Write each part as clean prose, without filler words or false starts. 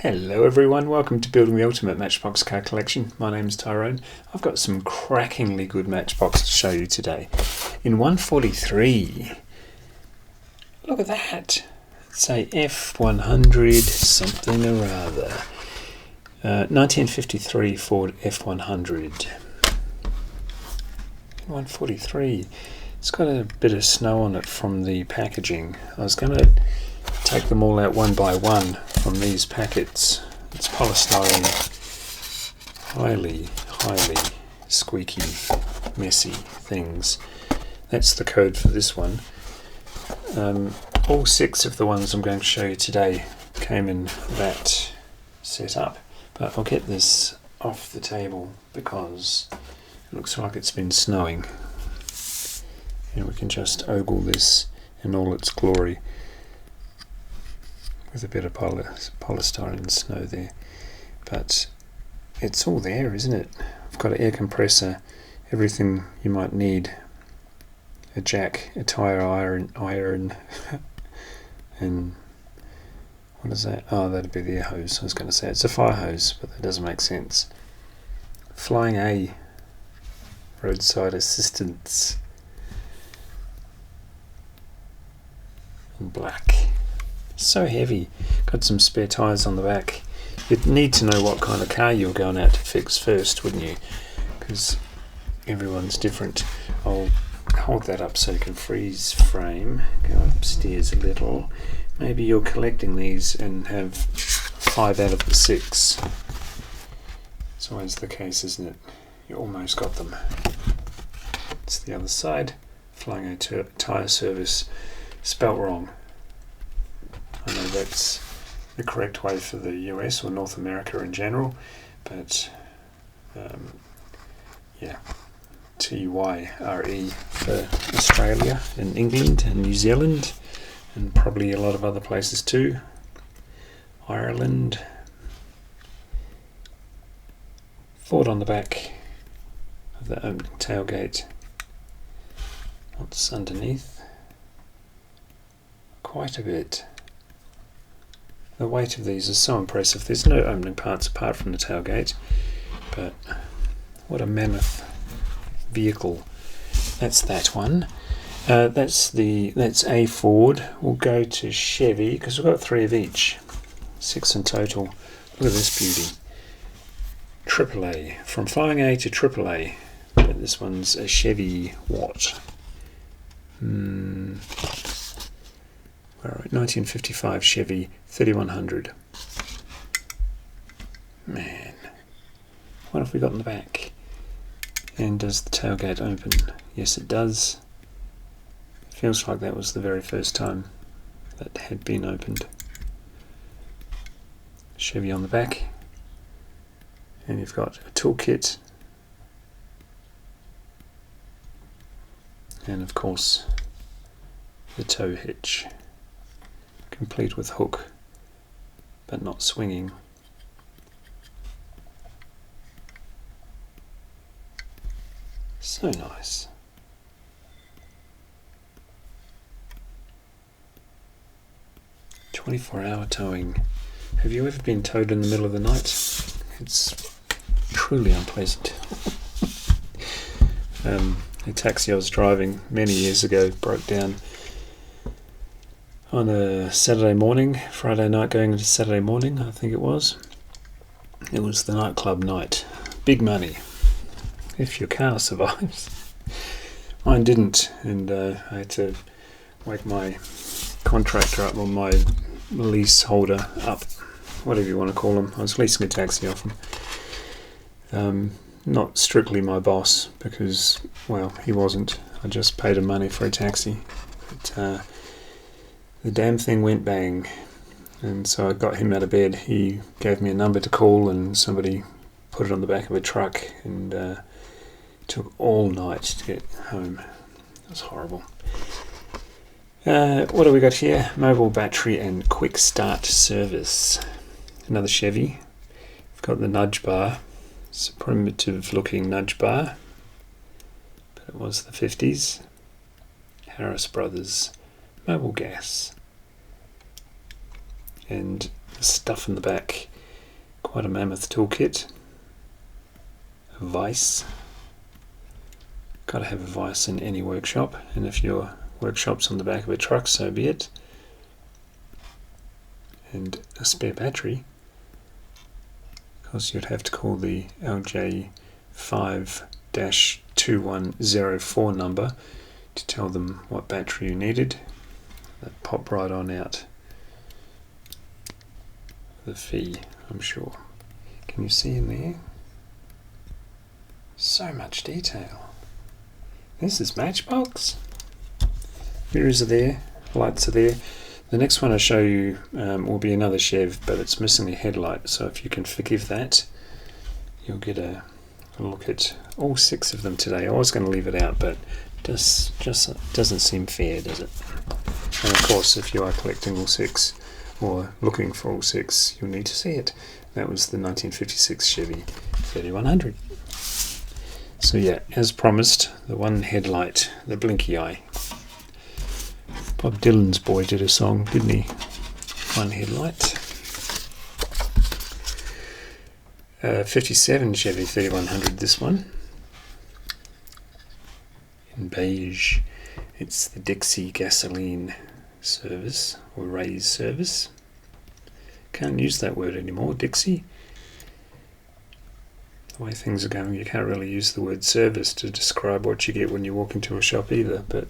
Hello everyone, welcome to Building the Ultimate Matchbox Car Collection. My name's Tyrone. I've got some crackingly good Matchbox to show you today. In 143, look at that. It's a F100 something or other. 1953 Ford F100. 143. It's got a bit of snow on it from the packaging. I was going to take them all out one by one from these packets. It's polystyrene, highly squeaky, messy things. That's the code for this one. All 6 of the ones I'm going to show you today came in that setup, but I'll get this off the table because it looks like it's been snowing, and we can just ogle this in all its glory with a bit of polystyrene snow there. But it's all there, isn't it? I've got an air compressor, everything you might need, a jack, a tyre iron and what is that? Oh, that'd be the air hose. I was going to say it's a fire hose, but that doesn't make sense. Flying A, roadside assistance, in black. So heavy. Got some spare tyres on the back. You'd need to know what kind of car you're going out to fix first, wouldn't you? Because everyone's different. I'll hold that up so you can freeze frame. Go upstairs a little. Maybe you're collecting these and have 5 out of the 6. It's always the case, isn't it? You almost got them. It's the other side. Flying a tyre service. Spelt wrong. I know that's the correct way for the US or North America in general, but yeah, Tyre for Australia and England and New Zealand and probably a lot of other places too. Ireland. Ford on the back of the opening tailgate. What's underneath? Quite a bit. The weight of these is so impressive. There's no opening parts apart from the tailgate, but what a mammoth vehicle. That's that one. That's a Ford. We'll go to Chevy because we've got 3 of each, 6 in total. Look at this beauty. AAA, from Flying A to AAA. But this one's a Chevy what? Alright, 1955 Chevy 3100. Man, what have we got in the back? And does the tailgate open? Yes, it does. Feels like that was the very first time that had been opened. Chevy on the back. And you've got a toolkit. And of course, the tow hitch. Complete with hook, but not swinging. So nice. "24-hour towing." Have you ever been towed in the middle of the night? It's truly unpleasant. A taxi I was driving many years ago broke down on a Saturday morning, Friday night going into Saturday morning, I think it was. It was the nightclub night. Big money, if your car survives. Mine didn't, and I had to wake my contractor up, or my leaseholder up, whatever you want to call him. I was leasing a taxi off him. Not strictly my boss, because, well, he wasn't. I just paid him money for a taxi. But, the damn thing went bang, and so I got him out of bed. He gave me a number to call, and somebody put it on the back of a truck, and it took all night to get home. It was horrible. What do we got here? Mobile battery and quick start service. Another Chevy. We've got the nudge bar. It's a primitive looking nudge bar, but it was the 50s. Harris Brothers mobile gas. And the stuff in the back Quite a mammoth toolkit. A vise. Got to have a vise in any workshop, and if your workshop's on the back of a truck, so be it. And a spare battery, because you'd have to call the LJ5-2104 number to tell them what battery you needed. That pop right on out. The fee, I'm sure. Can you see in there? So much detail. This is Matchbox. Mirrors are there, lights are there. The next one I show you will be another Chev, but it's missing a headlight, so if you can forgive that, you'll get a look at all 6 of them today. I was going to leave it out, but just doesn't seem fair, does it? And of course, if you are collecting all 6, or looking for all 6, you'll need to see it. That was the 1956 Chevy 3100. So yeah, as promised, the one headlight, the blinky eye. Bob Dylan's boy did a song, didn't he? One headlight. 57 Chevy 3100, this one. In beige. It's the Dixie gasoline service, or raise service. Can't use that word anymore, Dixie. The way things are going, you can't really use the word service to describe what you get when you walk into a shop either, but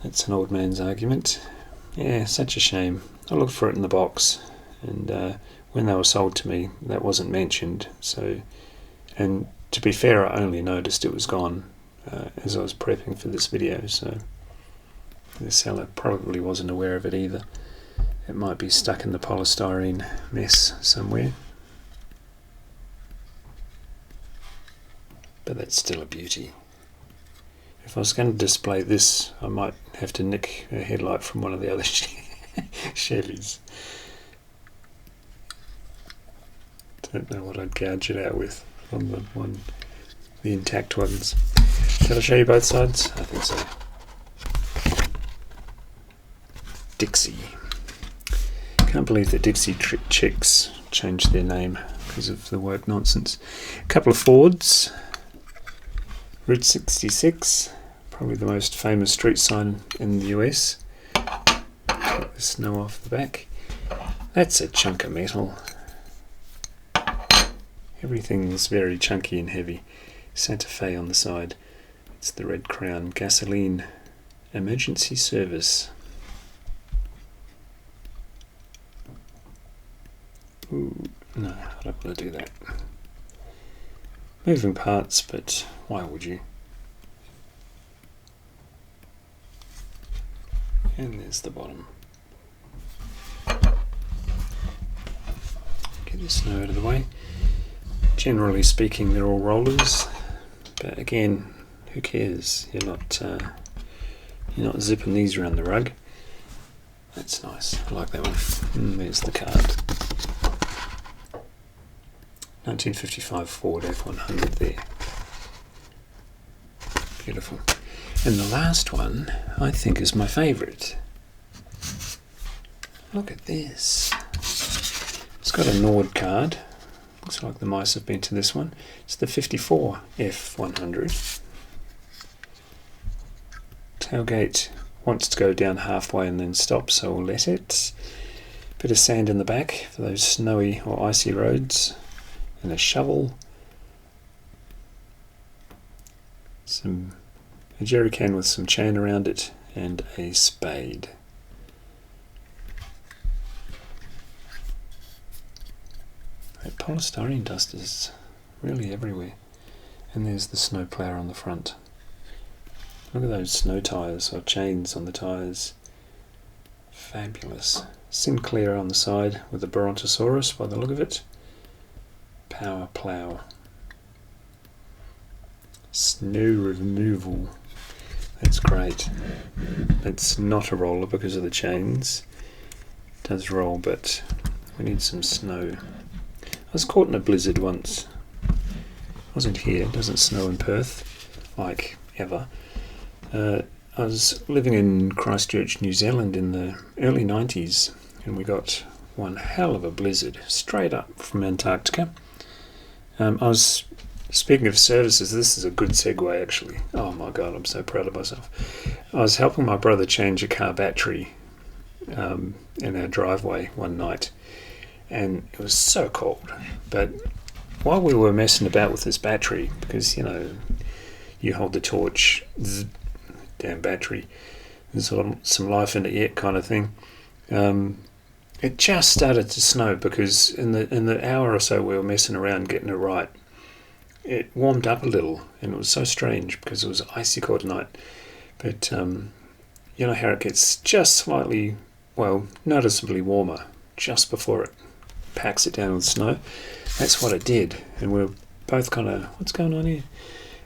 that's an old man's argument. Yeah, such a shame. I looked for it in the box, and when they were sold to me, that wasn't mentioned. So, and to be fair, I only noticed it was gone as I was prepping for this video, so the seller probably wasn't aware of it either. It might be stuck in the polystyrene mess somewhere. But that's still a beauty. If I was going to display this, I might have to nick a headlight from one of the other Chevys. Don't know what I'd gouge it out with on the intact ones. Shall I show you both sides? I think so. Dixie. Can't believe that Dixie chicks changed their name because of the work nonsense. A couple of Fords. Route 66, probably the most famous street sign in the US. Get the snow off the back. That's a chunk of metal. Everything's very chunky and heavy. Santa Fe on the side. It's the Red Crown gasoline emergency service. Ooh, no, I don't want to do that. Moving parts, but why would you? And there's the bottom. Get the snow out of the way. Generally speaking, they're all rollers, but again, who cares? You're not zipping these around the rug. That's nice. I like that one. And there's the card. 1955 Ford F100 there. Beautiful. And the last one, I think, is my favourite. Look at this. It's got a Nord card. Looks like the mice have been to this one. It's the 54 F100. Tailgate wants to go down halfway and then stop, so we'll let it. Bit of sand in the back for those snowy or icy roads. And a shovel, a jerry can with some chain around it, and a spade. That polystyrene dust is really everywhere. And there's the snow plough on the front. Look at those snow tyres or chains on the tyres. Fabulous. Sinclair on the side with a Brontosaurus by the look of it. Power plough. Snow removal. That's great. It's not a roller because of the chains. It does roll, but we need some snow. I was caught in a blizzard once. I wasn't here. It doesn't snow in Perth, like ever. I was living in Christchurch, New Zealand in the early 90s, and we got one hell of a blizzard, straight up from Antarctica. I was, speaking of services, this is a good segue actually. Oh my god, I'm so proud of myself. I was helping my brother change a car battery in our driveway one night, and it was so cold. But while we were messing about with this battery, because you hold the torch, damn battery, there's some life in it kind of thing. It just started to snow because in the hour or so we were messing around getting it right, it warmed up a little, and it was so strange because it was icy cold night. But you know how it gets just slightly, noticeably warmer just before it packs it down with snow. That's what it did, and we were both kind of, what's going on here?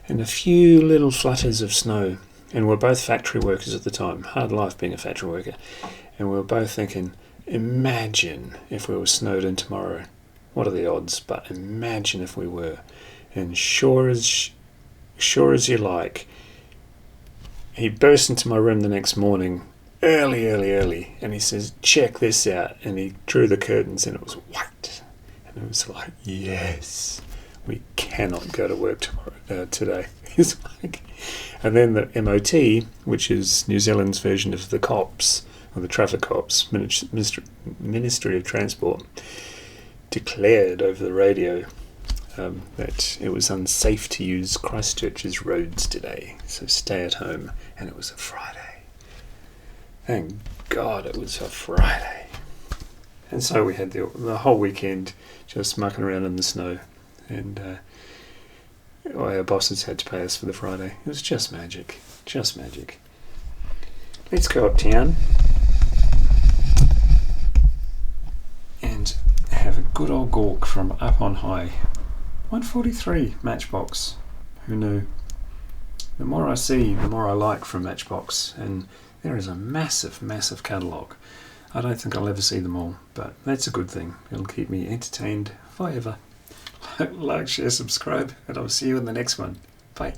And a few little flutters of snow, and we're both factory workers at the time. Hard life being a factory worker, and we were both thinking, imagine if we were snowed in tomorrow. What are the odds? But imagine if we were. And sure as you like, he burst into my room the next morning, early, and he says, check this out. And he drew the curtains, and it was white. And it was like, yes, we cannot go to work today. It's like, and then the MOT, which is New Zealand's version of the cops, or the traffic cops, Ministry of Transport, declared over the radio that it was unsafe to use Christchurch's roads today, so stay at home. And it was a Friday. Thank God it was a Friday. And so we had the whole weekend just mucking around in the snow, and our bosses had to pay us for the Friday. It was just magic, just magic. Let's go uptown and have a good old gawk from up on high. 143 Matchbox. Who knew? The more I see, the more I like from Matchbox, and there is a massive catalogue. I don't think I'll ever see them all, but that's a good thing. It'll keep me entertained forever. Like, share, subscribe, and I'll see you in the next one. Bye.